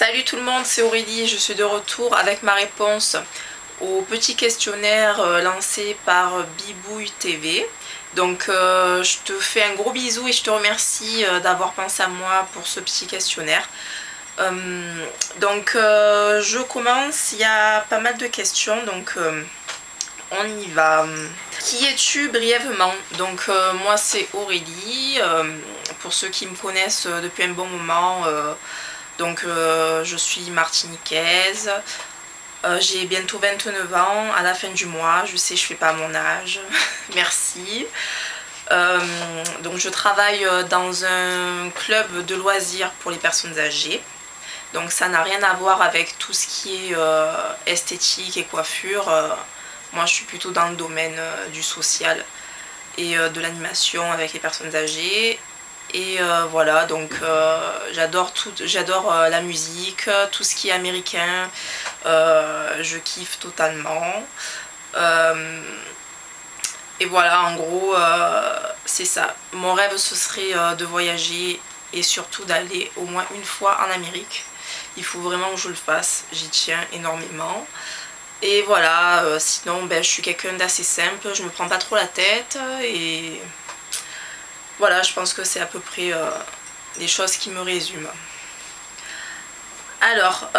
Salut tout le monde, c'est Aurélie, je suis de retour avec ma réponse au petit questionnaire lancé par Bibouille TV. Donc je te fais un gros bisou et je te remercie d'avoir pensé à moi pour ce petit questionnaire. Je commence, il y a pas mal de questions, donc on y va. Qui es-tu brièvement? Donc moi c'est Aurélie, pour ceux qui me connaissent depuis un bon moment. Je suis martiniquaise, j'ai bientôt 29 ans à la fin du mois, je sais je fais pas mon âge, merci. Donc je travaille dans un club de loisirs pour les personnes âgées. Donc ça n'a rien à voir avec tout ce qui est esthétique et coiffure. Moi je suis plutôt dans le domaine du social et de l'animation avec les personnes âgées. Et voilà, donc j'adore la musique, tout ce qui est américain, je kiffe totalement. Et voilà, en gros, c'est ça. Mon rêve, ce serait de voyager et surtout d'aller au moins une fois en Amérique. Il faut vraiment que je le fasse, j'y tiens énormément. Et voilà, sinon je suis quelqu'un d'assez simple, je me prends pas trop la tête et voilà, je pense que c'est à peu près les choses qui me résument. Alors,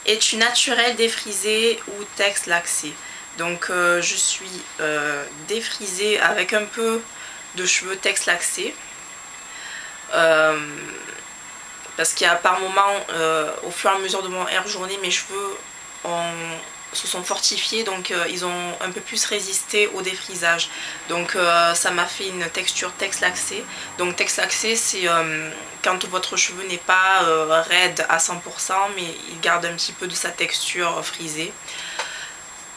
es-tu naturelle, défrisée ou texte laxé? Donc je suis défrisée avec un peu de cheveux texte laxé. Parce qu'il y a par moment, au fur et à mesure de mon air journée, mes cheveux se sont fortifiés, donc ils ont un peu plus résisté au défrisage. Donc ça m'a fait une texture texte laxé. Donc texte laxé, c'est quand votre cheveu n'est pas raide à 100%, mais il garde un petit peu de sa texture frisée.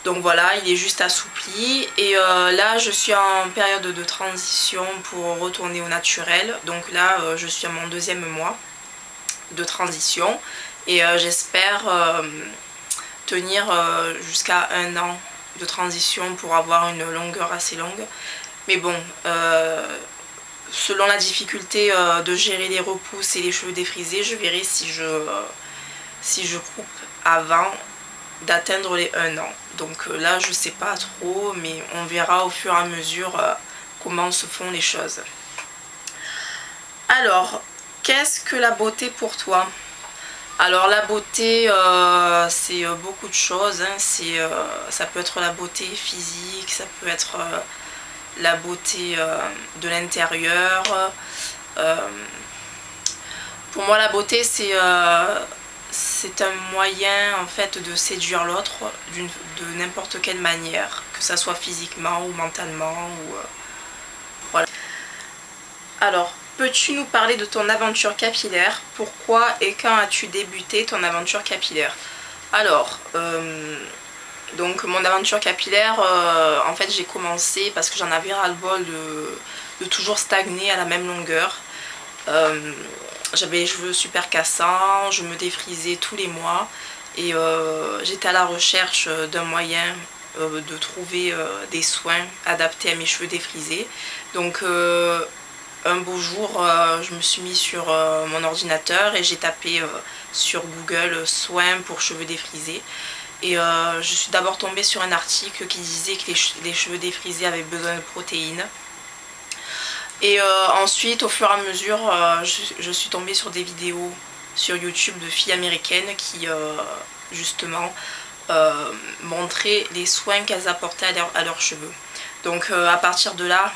Donc voilà, il est juste assoupli. Et là, je suis en période de transition pour retourner au naturel. Donc là, je suis à mon 2e mois de transition et j'espère tenir jusqu'à 1 an de transition pour avoir une longueur assez longue. Mais bon, selon la difficulté de gérer les repousses et les cheveux défrisés, je verrai si je coupe avant d'atteindre les 1 an. Donc là, je sais pas trop, mais on verra au fur et à mesure comment se font les choses. Alors, qu'est-ce que la beauté pour toi? Alors la beauté, c'est beaucoup de choses, hein. Ça peut être la beauté physique, ça peut être la beauté de l'intérieur. Pour moi la beauté c'est un moyen en fait de séduire l'autre de n'importe quelle manière, que ça soit physiquement ou mentalement. Voilà. Alors, peux-tu nous parler de ton aventure capillaire? Pourquoi et quand as-tu débuté ton aventure capillaire? Alors, donc mon aventure capillaire, en fait j'ai commencé parce que j'en avais ras-le-bol de toujours stagner à la même longueur. J'avais les cheveux super cassants, je me défrisais tous les mois et j'étais à la recherche d'un moyen de trouver des soins adaptés à mes cheveux défrisés. Donc un beau jour, je me suis mis sur mon ordinateur et j'ai tapé sur Google soins pour cheveux défrisés. Et je suis d'abord tombée sur un article qui disait que les cheveux défrisés avaient besoin de protéines. Et ensuite, au fur et à mesure, je suis tombée sur des vidéos sur YouTube de filles américaines qui, justement, montraient les soins qu'elles apportaient à leurs cheveux. Donc à partir de là,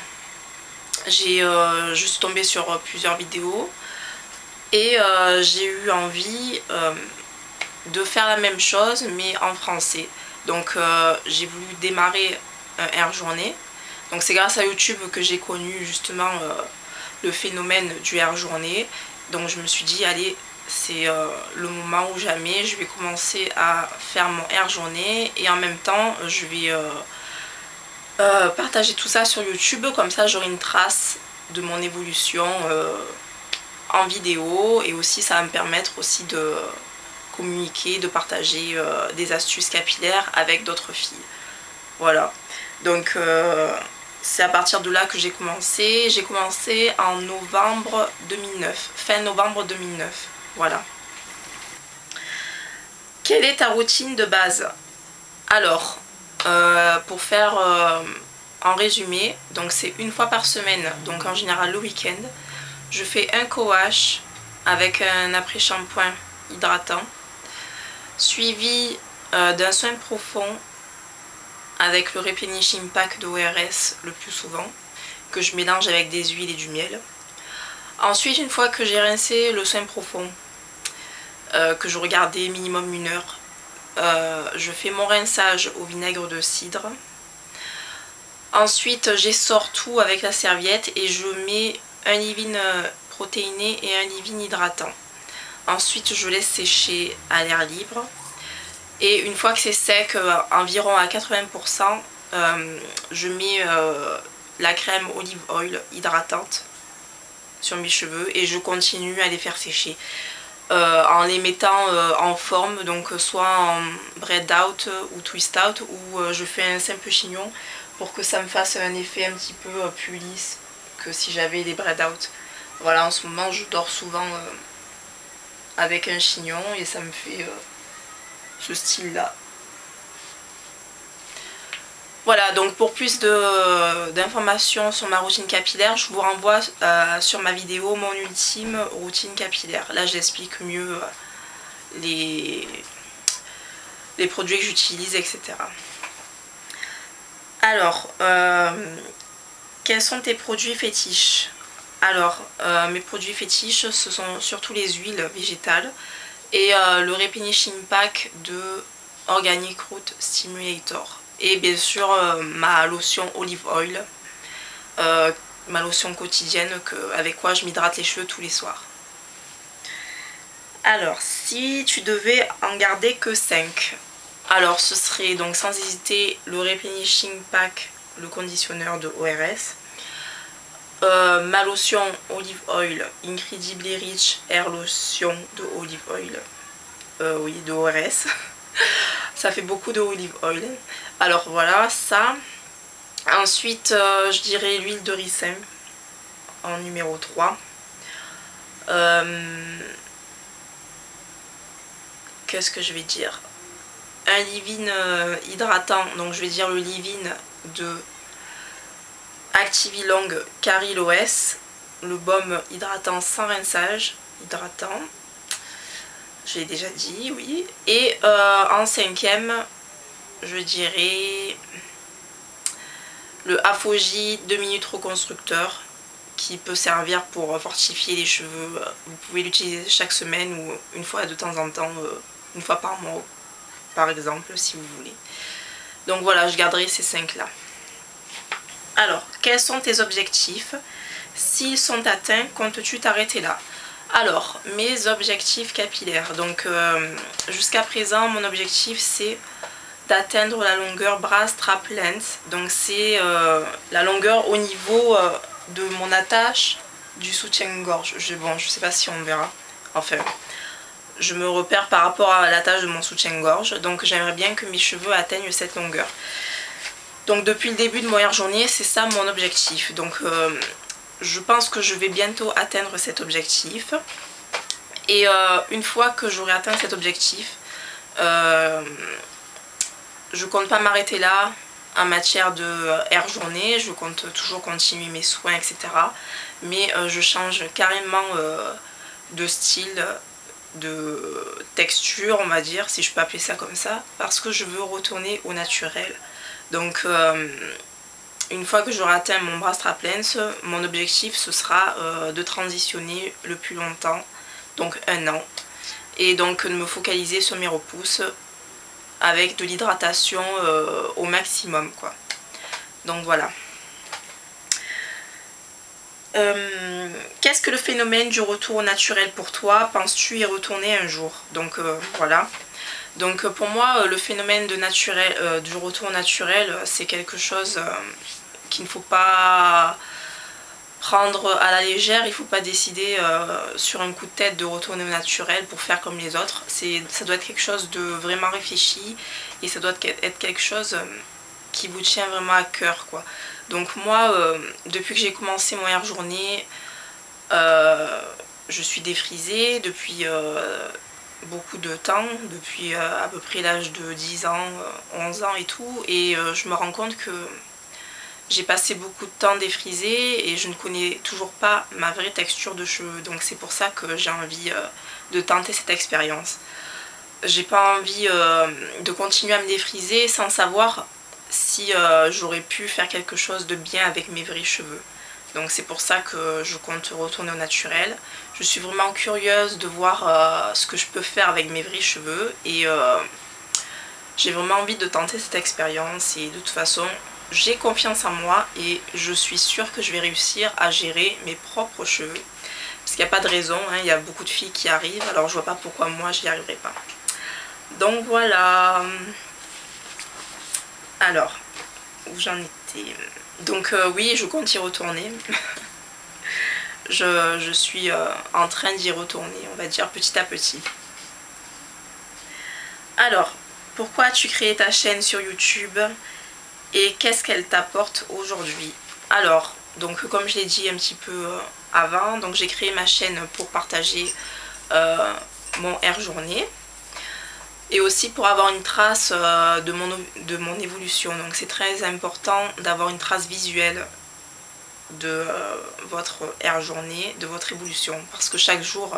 je suis tombée sur plusieurs vidéos et j'ai eu envie de faire la même chose mais en français. Donc j'ai voulu démarrer un air journée. Donc c'est grâce à YouTube que j'ai connu justement le phénomène du air journée. Donc je me suis dit allez, c'est le moment ou jamais, je vais commencer à faire mon air journée et en même temps je vais partager tout ça sur YouTube, comme ça j'aurai une trace de mon évolution en vidéo et aussi ça va me permettre aussi de communiquer, de partager des astuces capillaires avec d'autres filles. Voilà, donc c'est à partir de là que j'ai commencé. J'ai commencé en novembre 2009, fin novembre 2009, voilà. quelle est ta routine de base? Alors, pour faire en résumé, donc c'est une fois par semaine, donc en général le week-end, je fais un co-wash avec un après-shampoing hydratant, suivi d'un soin profond avec le replenishing pack d'ORS le plus souvent, que je mélange avec des huiles et du miel. Ensuite, une fois que j'ai rincé le soin profond, que je regardais minimum 1 heure, je fais mon rinçage au vinaigre de cidre. Ensuite, j'essore tout avec la serviette et je mets un leave-in protéiné et un leave-in hydratant. Ensuite, je laisse sécher à l'air libre. Et une fois que c'est sec, environ à 80%, je mets la crème olive oil hydratante sur mes cheveux et je continue à les faire sécher. En les mettant en forme, donc soit en braid out ou twist out, ou je fais un simple chignon pour que ça me fasse un effet un petit peu plus lisse que si j'avais des braid out. Voilà, en ce moment je dors souvent avec un chignon et ça me fait ce style là. Voilà, donc pour plus d'informations sur ma routine capillaire, je vous renvoie sur ma vidéo mon ultime routine capillaire. Là j'explique mieux les produits que j'utilise, etc. Alors, quels sont tes produits fétiches? Alors, mes produits fétiches, ce sont surtout les huiles végétales et le replenishing pack de Organic Root Stimulator. Et bien sûr ma lotion olive oil, ma lotion quotidienne avec quoi je m'hydrate les cheveux tous les soirs. Alors, si tu devais en garder que 5, alors ce serait donc sans hésiter le replenishing pack, le conditionneur de ORS, ma lotion olive oil, Incredibly Rich Hair Lotion de olive oil, oui, de ORS. Ça fait beaucoup de olive oil. Alors voilà, ça. Ensuite, je dirais l'huile de ricin en numéro 3. Qu'est-ce que je vais dire? Un leave-in hydratant, donc je vais dire le leave-in de Activity-Long Caril OS, le baume hydratant sans rinçage, hydratant. Je l'ai déjà dit, oui. Et en 5e, je dirais le Afogi 2 minutes reconstructeur qui peut servir pour fortifier les cheveux. Vous pouvez l'utiliser chaque semaine ou une fois de temps en temps, une fois par mois par exemple, si vous voulez. Donc voilà, je garderai ces 5 là. Alors, quels sont tes objectifs? S'ils sont atteints, comptes-tu t'arrêter là? Alors, mes objectifs capillaires. Donc, jusqu'à présent, mon objectif, c'est d'atteindre la longueur bras strap length. Donc, c'est la longueur au niveau de mon attache du soutien-gorge. Bon, je sais pas si on verra. Enfin, je me repère par rapport à l'attache de mon soutien-gorge. Donc, j'aimerais bien que mes cheveux atteignent cette longueur. Donc, depuis le début de mon Hair Journey, c'est ça mon objectif. Donc, je pense que je vais bientôt atteindre cet objectif. Et une fois que j'aurai atteint cet objectif, je compte pas m'arrêter là en matière de Hair Journey. Je compte toujours continuer mes soins, etc. Mais je change carrément de style, de texture, on va dire, si je peux appeler ça comme ça, parce que je veux retourner au naturel. Donc une fois que j'aurai atteint mon bras strap length, mon objectif ce sera de transitionner le plus longtemps, donc 1 an, et donc de me focaliser sur mes repousses avec de l'hydratation au maximum, quoi. Donc voilà. Qu'est-ce que le phénomène du retour au naturel pour toi? Penses-tu y retourner un jour? Donc voilà. Donc pour moi, le phénomène du retour au naturel, c'est quelque chose qu'il ne faut pas prendre à la légère. Il ne faut pas décider sur un coup de tête de retourner au naturel pour faire comme les autres. Ça doit être quelque chose de vraiment réfléchi et ça doit être quelque chose qui vous tient vraiment à cœur, quoi. Donc moi, depuis que j'ai commencé mon Hair Journey, je suis défrisée depuis beaucoup de temps, depuis à peu près l'âge de 10 ans, 11 ans et tout, et je me rends compte que j'ai passé beaucoup de temps défrisée et je ne connais toujours pas ma vraie texture de cheveux. Donc c'est pour ça que j'ai envie de tenter cette expérience. J'ai pas envie de continuer à me défriser sans savoir si j'aurais pu faire quelque chose de bien avec mes vrais cheveux. Donc c'est pour ça que je compte retourner au naturel. Je suis vraiment curieuse de voir ce que je peux faire avec mes vrais cheveux et j'ai vraiment envie de tenter cette expérience et de toute façon j'ai confiance en moi et je suis sûre que je vais réussir à gérer mes propres cheveux. Parce qu'il n'y a pas de raison, hein, il y a beaucoup de filles qui arrivent, alors je vois pas pourquoi moi je n'y arriverai pas. Donc voilà. Alors, où j'en étais? Donc oui, je compte y retourner. je suis en train d'y retourner, on va dire petit à petit. Alors, pourquoi as-tu créé ta chaîne sur YouTube et qu'est-ce qu'elle t'apporte aujourd'hui? Alors, donc comme je l'ai dit un petit peu avant, donc j'ai créé ma chaîne pour partager mon air journée et aussi pour avoir une trace de mon évolution. Donc c'est très important d'avoir une trace visuelle de votre air journée, de votre évolution, parce que chaque jour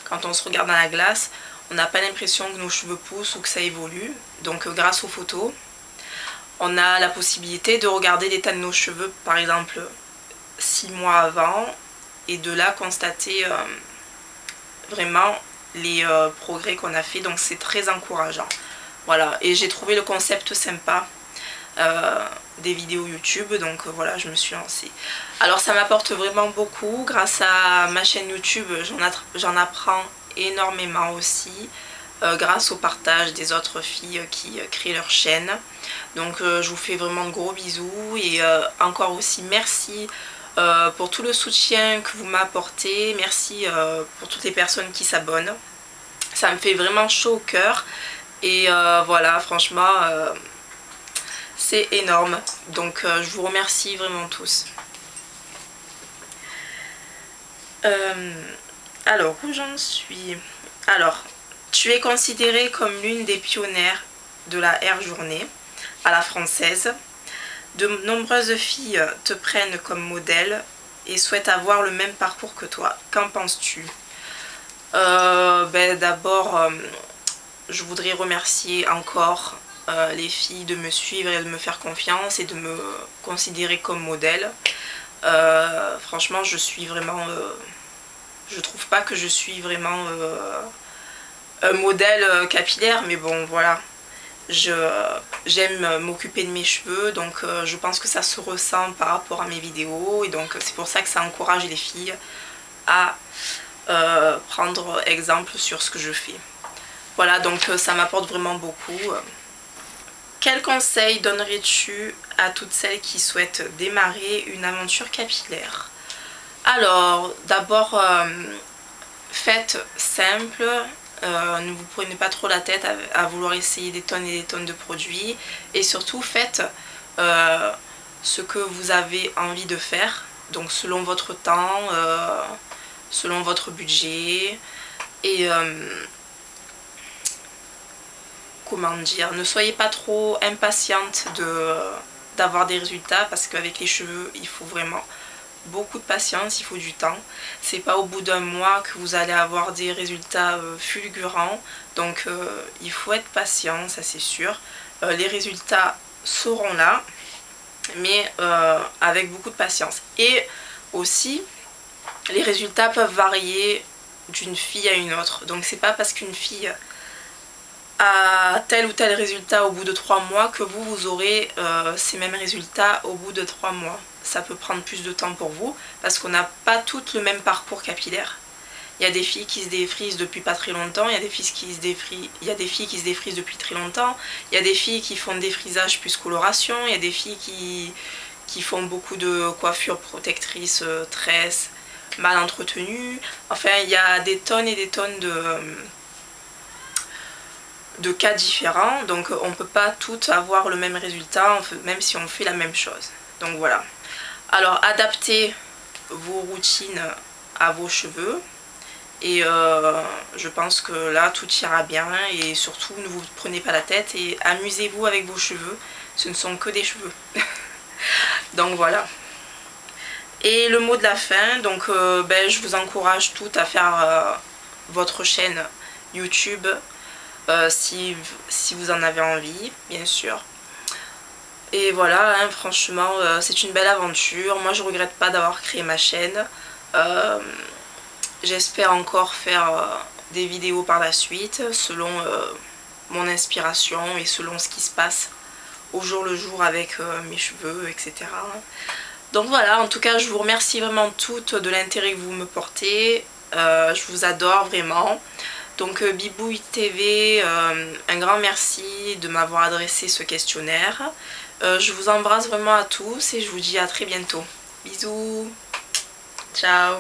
quand on se regarde dans la glace, on n'a pas l'impression que nos cheveux poussent ou que ça évolue. Donc grâce aux photos, on a la possibilité de regarder l'état de nos cheveux, par exemple 6 mois avant, et de là constater vraiment les progrès qu'on a fait. Donc c'est très encourageant. Voilà, et j'ai trouvé le concept sympa des vidéos YouTube, donc voilà, je me suis lancée. Alors ça m'apporte vraiment beaucoup. Grâce à ma chaîne YouTube, j'en apprends énormément aussi. Grâce au partage des autres filles qui créent leur chaîne. Donc je vous fais vraiment de gros bisous et encore aussi merci pour tout le soutien que vous m'apportez. Merci pour toutes les personnes qui s'abonnent. Ça me fait vraiment chaud au cœur et voilà, franchement c'est énorme. Donc je vous remercie vraiment tous. Alors où j'en suis? Alors, tu es considérée comme l'une des pionnières de la air journée à la française. De nombreuses filles te prennent comme modèle et souhaitent avoir le même parcours que toi. Qu'en penses-tu? D'abord, je voudrais remercier encore les filles de me suivre et de me faire confiance et de me considérer comme modèle. Franchement, je suis vraiment... je trouve pas que je suis vraiment... un modèle capillaire, mais bon voilà, j'aime m'occuper de mes cheveux, donc je pense que ça se ressent par rapport à mes vidéos et donc c'est pour ça que ça encourage les filles à prendre exemple sur ce que je fais. Voilà, donc ça m'apporte vraiment beaucoup. Quel conseil donnerais-tu à toutes celles qui souhaitent démarrer une aventure capillaire? Alors d'abord faites simple. Ne vous prenez pas trop la tête à vouloir essayer des tonnes et des tonnes de produits et surtout faites ce que vous avez envie de faire, donc selon votre temps, selon votre budget et comment dire, ne soyez pas trop impatiente d'avoir des résultats parce qu'avec les cheveux il faut vraiment beaucoup de patience, il faut du temps. C'est pas au bout d'un mois que vous allez avoir des résultats fulgurants, donc il faut être patient, ça c'est sûr. Les résultats seront là, mais avec beaucoup de patience. Et aussi, les résultats peuvent varier d'une fille à une autre, donc c'est pas parce qu'une fille a tel ou tel résultat au bout de 3 mois que vous aurez ces mêmes résultats au bout de 3 mois. Ça peut prendre plus de temps pour vous parce qu'on n'a pas toutes le même parcours capillaire. Il y a des filles qui se défrisent depuis pas très longtemps, il y a des filles qui se défrisent depuis très longtemps, il y a des filles qui font défrisage plus coloration, il y a des filles qui font beaucoup de coiffures protectrices, tresses, mal entretenues. Enfin, il y a des tonnes et des tonnes de cas différents, donc on ne peut pas toutes avoir le même résultat, même si on fait la même chose. Donc voilà. Alors adaptez vos routines à vos cheveux Et je pense que là tout ira bien et surtout ne vous prenez pas la tête et amusez-vous avec vos cheveux, ce ne sont que des cheveux. Donc voilà. Et le mot de la fin, donc je vous encourage toutes à faire votre chaîne YouTube si vous en avez envie, bien sûr. Et voilà, hein, franchement, c'est une belle aventure. Moi, je regrette pas d'avoir créé ma chaîne. J'espère encore faire des vidéos par la suite, selon mon inspiration et selon ce qui se passe au jour le jour avec mes cheveux, etc. Donc voilà, en tout cas, je vous remercie vraiment toutes de l'intérêt que vous me portez. Je vous adore vraiment. Donc Bibouille TV, un grand merci de m'avoir adressé ce questionnaire. Je vous embrasse vraiment à tous et je vous dis à très bientôt. Bisous, ciao.